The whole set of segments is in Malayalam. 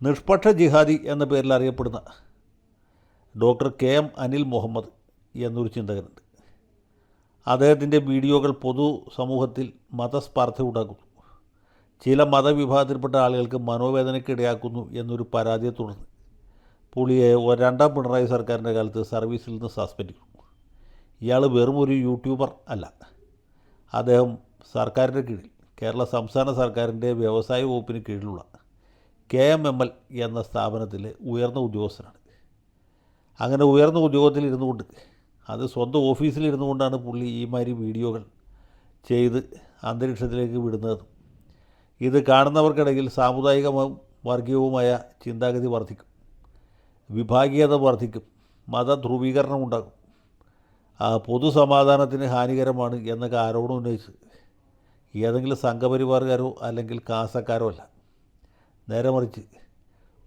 നിഷ്പക്ഷ ജിഹാദി എന്ന പേരിൽ അറിയപ്പെടുന്ന doctor K M Anil Muhammad എന്നൊരു ചിന്തകനുണ്ട്. അദ്ദേഹത്തിൻ്റെ വീഡിയോകൾ പൊതു സമൂഹത്തിൽ മതസ്പർദ്ധ ഉണ്ടാക്കുന്നു, ചില മതവിഭാഗത്തിൽപ്പെട്ട ആളുകൾക്ക് മനോവേദനയ്ക്ക് ഇടയാക്കുന്നു എന്നൊരു പരാതിയെ തുടർന്ന് പുള്ളിയെ രണ്ടാം പിണറായി സർക്കാരിൻ്റെ കാലത്ത് സർവീസിൽ നിന്ന് സസ്പെൻഡ് ചെയ്തു. ഇയാൾ വെറും ഒരു യൂട്യൂബർ അല്ല, അദ്ദേഹം സർക്കാരിൻ്റെ കീഴിൽ കേരള സംസ്ഥാന സർക്കാരിൻ്റെ വ്യവസായ വകുപ്പിന് കീഴിലുള്ള KMML എന്ന സ്ഥാപനത്തിലെ ഉയർന്ന ഉദ്യോഗസ്ഥനാണ്. അങ്ങനെ ഉയർന്ന ഉദ്യോഗത്തിൽ ഇരുന്നു കൊണ്ട്, അത് സ്വന്തം ഓഫീസിലിരുന്നു കൊണ്ടാണ് പുള്ളി ഈ മാതിരി വീഡിയോകൾ ചെയ്ത് അന്തരീക്ഷത്തിലേക്ക് വിടുന്നത്. ഇത് കാണുന്നവർക്കിടയിൽ സാമുദായികവും വർഗീയവുമായ ചിന്താഗതി വർദ്ധിക്കും, വിഭാഗീയത വർദ്ധിക്കും, മതധ്രുവീകരണം ഉണ്ടാകും, പൊതുസമാധാനത്തിന് ഹാനികരമാണ് എന്നൊക്കെ ആരോപണം ഉന്നയിച്ച് ഏതെങ്കിലും സംഘപരിവാറുകാരോ അല്ലെങ്കിൽ കാസക്കാരോ അല്ല, നേരെ മറിച്ച്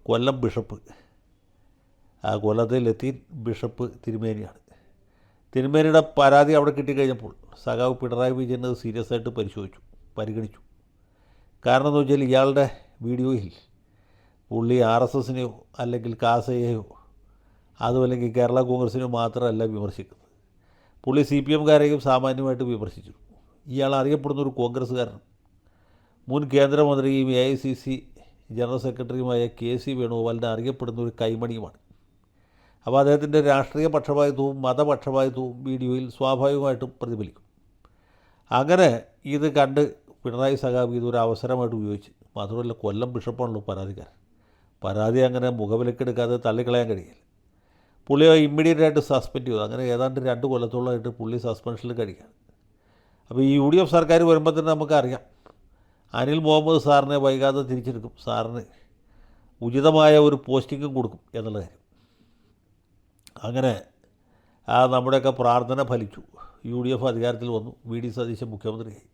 കൊല്ലം ബിഷപ്പ്, കൊല്ലത്തെ ലത്തീൻ ബിഷപ്പ് തിരുമേനിയാണ്. തിരുമേനിയുടെ പരാതി അവിടെ കിട്ടിക്കഴിഞ്ഞപ്പോൾ സഖാവ് പിണറായി വിജയൻ അത് സീരിയസ് ആയിട്ട് പരിഗണിച്ചു. കാരണം എന്ന് വെച്ചാൽ ഇയാളുടെ വീഡിയോയിൽ പുള്ളി RSSനെയോ അല്ലെങ്കിൽ കാസയെയോ അതുമല്ലെങ്കിൽ കേരള കോൺഗ്രസിനെയോ മാത്രമല്ല വിമർശിക്കുന്നത്, പുള്ളി CPMകാരെയും സാമാന്യമായിട്ട് വിമർശിച്ചു. ഇയാൾ അറിയപ്പെടുന്ന ഒരു കോൺഗ്രസ്സുകാരൻ, മുൻ കേന്ദ്രമന്ത്രിയും AICC ജനറൽ സെക്രട്ടറിയുമായ KC വേണുഗോപാലിനെ അറിയപ്പെടുന്ന ഒരു കൈമണിയുമാണ്. അപ്പോൾ അദ്ദേഹത്തിൻ്റെ രാഷ്ട്രീയ പക്ഷപാതിത്വവും മതപക്ഷപാതിത്വവും വീഡിയോയിൽ സ്വാഭാവികമായിട്ടും പ്രതിഫലിക്കും. അങ്ങനെ ഇത് കണ്ട് പിണറായി സഖാവ് ഇതൊരു അവസരമായിട്ട് ഉപയോഗിച്ച്, മാത്രമല്ല കൊല്ലം ബിഷപ്പാണല്ലോ പരാതിക്കാരൻ, പരാതി അങ്ങനെ മുഖവിലക്കെടുക്കാതെ തള്ളിക്കളയാൻ കഴിയില്ല. പുള്ളിയെ ഇമ്മീഡിയറ്റായിട്ട് സസ്പെൻഡ് ചെയ്തു. അങ്ങനെ ഏതാണ്ട് 2 കൊല്ലത്തോളമായിട്ട് പുള്ളി സസ്പെൻഷനിൽ കഴിയുകയാണ്. അപ്പോൾ ഈ UDF സർക്കാർ വരുമ്പോൾ തന്നെ നമുക്കറിയാം, അനിൽ മുഹമ്മദ് സാറിനെ വൈകാതെ തിരിച്ചെടുക്കും, സാറിന് ഉചിതമായ ഒരു പോസ്റ്റിങ്ങും കൊടുക്കും എന്നുള്ള കാര്യം. അങ്ങനെ നമ്മുടെയൊക്കെ പ്രാർത്ഥന ഫലിച്ചു. UDF അധികാരത്തിൽ വന്നു, VD സതീശൻ മുഖ്യമന്ത്രിയായി,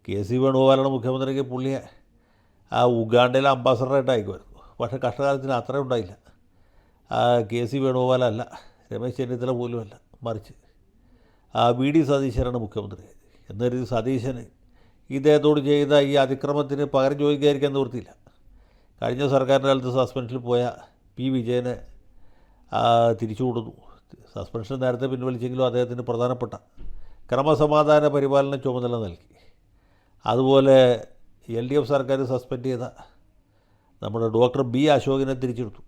KC വേണുഗോപാലാണ് മുഖ്യമന്ത്രിക്ക്. പുള്ളിയെ ഉഗാണ്ടയിലെ അംബാസഡറായിട്ട് അയക്കുമായിരുന്നു. പക്ഷേ കഷ്ടകാലത്തിന് അത്ര ഉണ്ടായില്ല. KC വേണുഗോപാലല്ല, രമേശ് ചെന്നിത്തല പോലുമല്ല, മറിച്ച് VD സതീശനാണ് മുഖ്യമന്ത്രിയായത്. എന്നൊരു സതീശന് ഇദ്ദേഹത്തോട് ചെയ്ത ഈ അതിക്രമത്തിന് പകരം ചോദിക്കാതിരിക്കാൻ നിവൃത്തിയില്ല. കഴിഞ്ഞ സർക്കാരിൻ്റെ കാലത്ത് സസ്പെൻഷനിൽ പോയ P വിജയനെ തിരിച്ചു കൊടുത്തു. സസ്പെൻഷൻ നേരത്തെ പിൻവലിച്ചെങ്കിലും അദ്ദേഹത്തിന് പ്രധാനപ്പെട്ട ക്രമസമാധാന പരിപാലന ചുമതല നൽകി. അതുപോലെ LDF സർക്കാർ സസ്പെൻഡ് ചെയ്ത നമ്മുടെ ഡോക്ടർ B അശോകിനെ തിരിച്ചെടുത്തു,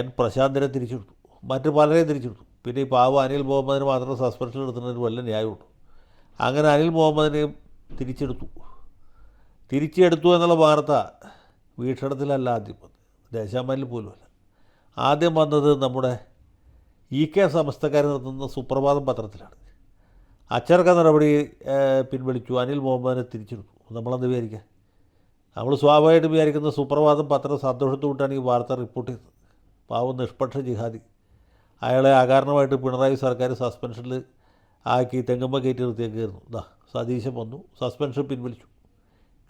N പ്രശാന്തിനെ തിരിച്ചെടുത്തു, മറ്റ് പലരെയും തിരിച്ചെടുത്തു. പിന്നെ ഈ പാവ അനിൽ മുഹമ്മദിന് മാത്രം സസ്പെൻഷൻ എടുക്കുന്നതിന് വല്ല ന്യായമുണ്ട്. അങ്ങനെ അനിൽ മുഹമ്മദിനെയും തിരിച്ചെടുത്തു എന്നുള്ള വാർത്ത വീക്ഷണത്തിലല്ല ആദ്യം വന്നത്, ദേശാമാനിൽ പോലുമല്ല. ആദ്യം വന്നത് നമ്മുടെ EK സമസ്തക്കാർ നടത്തുന്ന സുപ്രഭാതം പത്രത്തിലാണ്. അച്ചടക്ക നടപടി പിൻവലിച്ചു, അനിൽ മുഹമ്മദിനെ തിരിച്ചെടുത്തു. നമ്മളെന്ത് വിചാരിക്കുക? നമ്മൾ സ്വാഭാവികമായിട്ടും വിചാരിക്കുന്ന സുപ്രഭാതം പത്രം സന്തോഷത്തോട്ടാണ് ഈ വാർത്ത റിപ്പോർട്ട് ചെയ്തത്. പാവം നിഷ്പക്ഷ ജിഹാദി, അയാളെ അകാരണമായിട്ട് പിണറായി സർക്കാർ സസ്പെൻഷനിൽ ആക്കി തെങ്ങുമ്പ കയറ്റി നിർത്തിയേക്കായിരുന്നു. സതീശൻ വന്നു, സസ്പെൻഷൻ പിൻവലിച്ചു.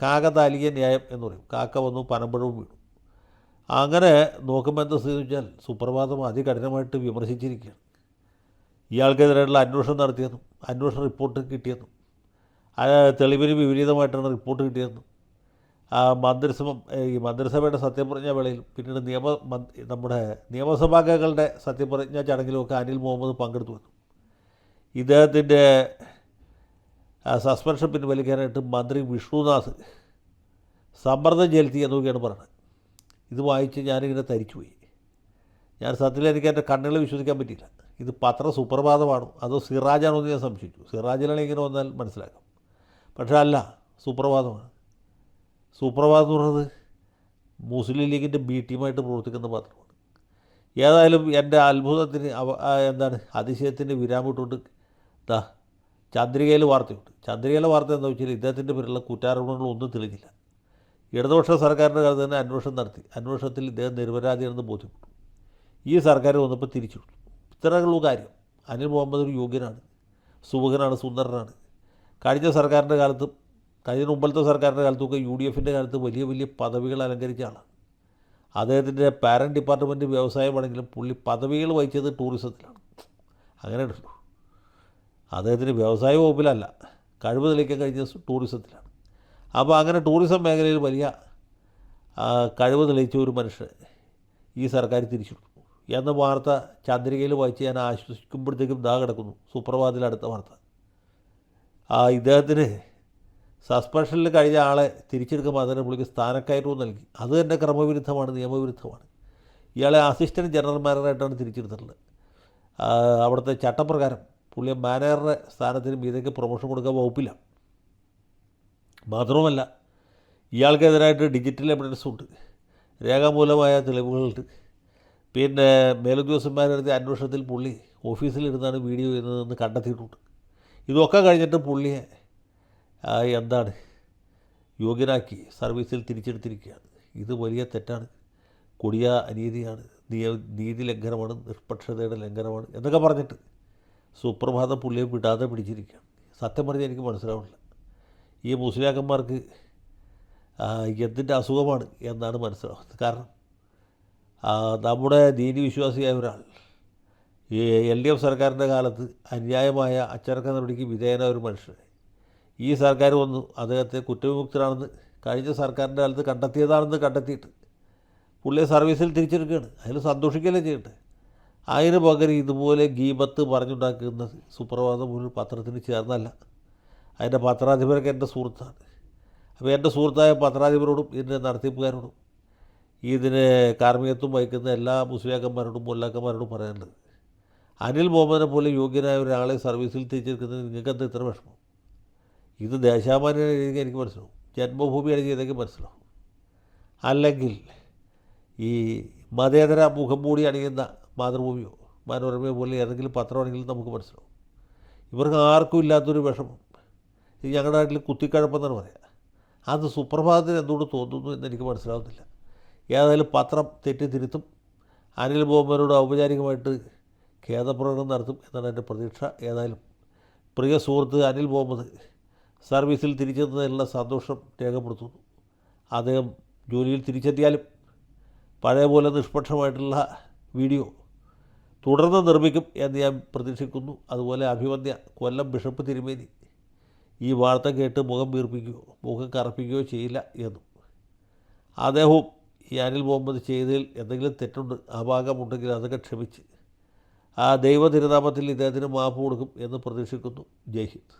കാകതാലിയ ന്യായം എന്ന് പറയും, കാക്ക വന്നു പനമ്പഴവും വീണു. അങ്ങനെ നോക്കുമ്പോൾ എന്താ സ്ഥിതി വെച്ചാൽ സുപ്രഭാതം അതികഠിനമായിട്ട് വിമർശിച്ചിരിക്കുകയാണ്. ഇയാൾക്കെതിരായിട്ടുള്ള അന്വേഷണം നടത്തിയതും അന്വേഷണ റിപ്പോർട്ട് കിട്ടിയതും തെളിവിന് വിപരീതമായിട്ടാണ് റിപ്പോർട്ട് കിട്ടിയതെന്നും ഈ മന്ത്രിസഭയുടെ സത്യപ്രതിജ്ഞാ വേളയിലും പിന്നീട് നമ്മുടെ നിയമസഭാംഗങ്ങളുടെ സത്യപ്രതിജ്ഞാ ചടങ്ങിലുമൊക്കെ അനിൽ മുഹമ്മദ് പങ്കെടുത്തു വന്നു. ഇദ്ദേഹത്തിൻ്റെ സസ്പെൻഷൻ പിൻവലിക്കാനായിട്ട് മന്ത്രി വിഷ്ണുദാസ് സമ്മർദ്ദം ചെലുത്തി എന്നൊക്കെയാണ് പറയുന്നത്. ഇത് വായിച്ച് ഞാനിങ്ങനെ തരിച്ചുപോയി. ഞാൻ സത്യത്തിൽ എനിക്ക് എൻ്റെ കണ്ണുകളെ വിശ്വസിക്കാൻ പറ്റിയില്ല. ഇത് പത്ര സുപ്രഭാതമാണോ അതോ സിറാജാണോ എന്ന് ഞാൻ സംശയിച്ചു. സിറാജിലാണെങ്കിൽ ഇങ്ങനെ വന്നാൽ മനസ്സിലാക്കാം, പക്ഷേ അല്ല, സുപ്രഭാതമാണ്. സുപ്രഭാതം എന്ന് പറയുന്നത് മുസ്ലിം ലീഗിൻ്റെ B ടീമായിട്ട് പ്രവർത്തിക്കുന്ന പത്രമാണ്. ഏതായാലും എൻ്റെ അത്ഭുതത്തിന് അതിശയത്തിൻ്റെ വിരാമിട്ടുകൊണ്ട് ചന്ദ്രികയിൽ വാർത്തയുണ്ട്. ചന്ദ്രികയിലെ വാർത്ത എന്താ വെച്ചാൽ ഇദ്ദേഹത്തിൻ്റെ പേരിലുള്ള കുറ്റാരോപണങ്ങളൊന്നും തെളിഞ്ഞില്ല. ഇടതുപക്ഷ സർക്കാരിൻ്റെ കാലത്ത് തന്നെ അന്വേഷണം നടത്തി, അന്വേഷണത്തിൽ ഇദ്ദേഹം നിരപരാധിയാണെന്ന് ബോധ്യപ്പെട്ടു. ഈ സർക്കാർ വന്നപ്പോൾ തിരിച്ചെടുത്തു. ഇത്രയുള്ള കാര്യം. അനിൽ മുഹമ്മദ് ഒരു യോഗ്യനാണ്, സുമുഖനാണ്, സുന്ദരനാണ്. കഴിഞ്ഞ സർക്കാരിൻ്റെ കാലത്തും കഴിഞ്ഞ മുമ്പത്തെ സർക്കാരിൻ്റെ കാലത്തൊക്കെ UDFൻ്റെ കാലത്ത് വലിയ വലിയ പദവികൾ അലങ്കരിച്ച ആളാണ്. അദ്ദേഹത്തിൻ്റെ പാരൻറ്റ് ഡിപ്പാർട്ട്മെൻറ്റ് വ്യവസായമാണെങ്കിലും പുള്ളി പദവികൾ വഹിച്ചത് ടൂറിസത്തിലാണ്. അങ്ങനെ ഉണ്ടല്ലോ, അദ്ദേഹത്തിന് വ്യവസായ വകുപ്പിലല്ല, കഴിവ് തെളിയിക്കാൻ കഴിഞ്ഞ ടൂറിസത്തിലാണ്. അപ്പോൾ അങ്ങനെ ടൂറിസം മേഖലയിൽ വലിയ കഴിവ് തെളിയിച്ച ഒരു മനുഷ്യൻ ഈ സർക്കാർ തിരിച്ചെടുത്തു എന്ന വാർത്ത ചന്ദ്രികയിൽ വായിച്ച് ഞാൻ ആശ്വസിക്കുമ്പോഴത്തേക്കും കിടക്കുന്നു സുപ്രഭാതത്തിൽ അടുത്ത വാർത്ത. ഇദ്ദേഹത്തിന് സസ്പെൻഷനിൽ കഴിഞ്ഞ ആളെ തിരിച്ചെടുക്കാൻ മാത്രമേ പുള്ളിക്ക് സ്ഥാനക്കയറ്റവും നൽകി. അത് തന്നെ ക്രമവിരുദ്ധമാണ്, നിയമവിരുദ്ധമാണ്. ഇയാളെ അസിസ്റ്റൻറ്റ് ജനറൽ മാനേജറായിട്ടാണ് തിരിച്ചെടുത്തിട്ടുള്ളത്. അവിടുത്തെ ചട്ടപ്രകാരം പുള്ളിയെ മാനേജറുടെ സ്ഥാനത്തിന് മീതയ്ക്ക് പ്രൊമോഷൻ കൊടുക്കാൻ വകുപ്പില്ല. മാത്രവുമല്ല ഇയാൾക്കെതിരായിട്ട് ഡിജിറ്റൽ എവിഡൻസ് ഉണ്ട്, രേഖാമൂലമായ തെളിവുകളുണ്ട്. പിന്നെ മേലുദ്യോഗസ്ഥന്മാർ നടത്തിയ അന്വേഷണത്തിൽ പുള്ളി ഓഫീസിലിരുന്നാണ് വീഡിയോ ചെയ്യുന്നതെന്ന് കണ്ടെത്തിയിട്ടുണ്ട്. ഇതൊക്കെ കഴിഞ്ഞിട്ട് പുള്ളിയെ എന്താണ് യോഗ്യനാക്കി സർവീസിൽ തിരിച്ചെടുത്തിരിക്കുകയാണ്. ഇത് വലിയ തെറ്റാണ്, കൊടിയ അനീതിയാണ്, നീതി ലംഘനമാണ്, നിഷ്പക്ഷതയുടെ ലംഘനമാണ് എന്നൊക്കെ പറഞ്ഞിട്ട് സുപ്രഭാതം പുള്ളിയെ വിടാതെ പിടിച്ചിരിക്കുകയാണ്. സത്യം പറഞ്ഞാൽ എനിക്ക് മനസ്സിലാവില്ല ഈ മുസ്ലിയാക്കന്മാർക്ക് എന്തിൻ്റെ അസുഖമാണ് എന്നാണ് മനസ്സിലാവുന്നത്. കാരണം നമ്മുടെ ദീനി വിശ്വാസിയായ ഒരാൾ ഈ LDF സർക്കാരിൻ്റെ കാലത്ത് അന്യായമായ അച്ചടക്ക നടപടിക്ക് വിധേയനായ ഒരു മനുഷ്യൻ ഈ സർക്കാർ വന്നു അദ്ദേഹത്തെ കുറ്റവിമുക്തനാണെന്ന് കഴിഞ്ഞ സർക്കാരിൻ്റെ കാലത്ത് കണ്ടെത്തിയതാണെന്ന് കണ്ടെത്തിയിട്ട് പുള്ളിയെ സർവീസിൽ തിരിച്ചെടുക്കുകയാണ്. അതിൽ സന്തോഷിക്കുകയല്ലേ ചെയ്യട്ടെ. അതിന് പകരം ഇതുപോലെ ഗീബത്ത് പറഞ്ഞുണ്ടാക്കുന്നത് സുപ്രഭാതം ഒരു പത്രത്തിന് ചേർന്നല്ല. അതിൻ്റെ പത്രാധിപരൊക്കെ എൻ്റെ സുഹൃത്താണ്. അപ്പോൾ എൻ്റെ സുഹൃത്തായ പത്രാധിപരോടും ഇതിൻ്റെ നടത്തിപ്പുകാരോടും ഇതിന് കാർമ്മികത്വം വഹിക്കുന്ന എല്ലാ മുസ്ലിയാക്കന്മാരോടും മൊല്ലാക്കന്മാരോടും പറയാനുള്ളത്, അനിൽ മുഹമ്മദിനെ പോലെ യോഗ്യനായ ഒരാളെ സർവീസിൽ തിരിച്ചെടുക്കുന്നത് നിങ്ങൾക്കെന്താ ഇത്ര വിഷമം? ഇത് ദേശാഭിമാനിയാണ് എഴുതിയെങ്കിൽ എനിക്ക് മനസ്സിലാവും, ജന്മഭൂമിയാണ് ചെയ്തെങ്കിൽ മനസ്സിലാവും. അല്ലെങ്കിൽ ഈ മതേതര മുഖം മൂടി അണിയുന്ന മാതൃഭൂമിയോ മനോരമയോ പോലെ ഏതെങ്കിലും പത്രമാണെങ്കിലും നമുക്ക് മനസ്സിലാവും. ഇവർക്ക് ആർക്കും ഇല്ലാത്തൊരു വിഷമം ഇത് ഞങ്ങളുടെ നാട്ടിൽ കുത്തിക്കഴപ്പെന്നാണ് പറയുക. അത് സുപ്രഭാതത്തിന് എന്തുകൊണ്ട് തോന്നുന്നു എന്നെനിക്ക് മനസ്സിലാവുന്നില്ല. ഏതായാലും പത്രം തെറ്റി തിരുത്തും, അനിൽ മുഹമ്മദിനോട് ഔപചാരികമായിട്ട് ഖേദപ്രകടനം നടത്തും എന്നാണ് എൻ്റെ പ്രതീക്ഷ. ഏതായാലും പ്രിയ സുഹൃത്ത് അനിൽ മുഹമ്മദ് സർവീസിൽ തിരിച്ചെത്തുന്നതിനുള്ള സന്തോഷം രേഖപ്പെടുത്തുന്നു. അദ്ദേഹം ജോലിയിൽ തിരിച്ചെത്തിയാലും പഴയ പോലെ നിഷ്പക്ഷമായിട്ടുള്ള വീഡിയോ തുടർന്ന് നിർമ്മിക്കും എന്ന് ഞാൻ പ്രതീക്ഷിക്കുന്നു. അതുപോലെ അഭിമന്യ കൊല്ലം ബിഷപ്പ് തിരുമേനി ഈ വാർത്ത കേട്ട് മുഖം വീർപ്പിക്കുകയോ മുഖം കറുപ്പിക്കുകയോ ചെയ്യില്ല എന്നും അദ്ദേഹവും ഈ അനിൽ മുഹമ്മദ് ചെയ്തതിൽ എന്തെങ്കിലും തെറ്റുണ്ട് അപാകമുണ്ടെങ്കിൽ അതൊക്കെ ക്ഷമിച്ച് ദൈവ തിരുനാമത്തിൽ ഇദ്ദേഹത്തിന് മാപ്പ് കൊടുക്കും എന്ന് പ്രതീക്ഷിക്കുന്നു. ജയ് ഹിന്ദ്.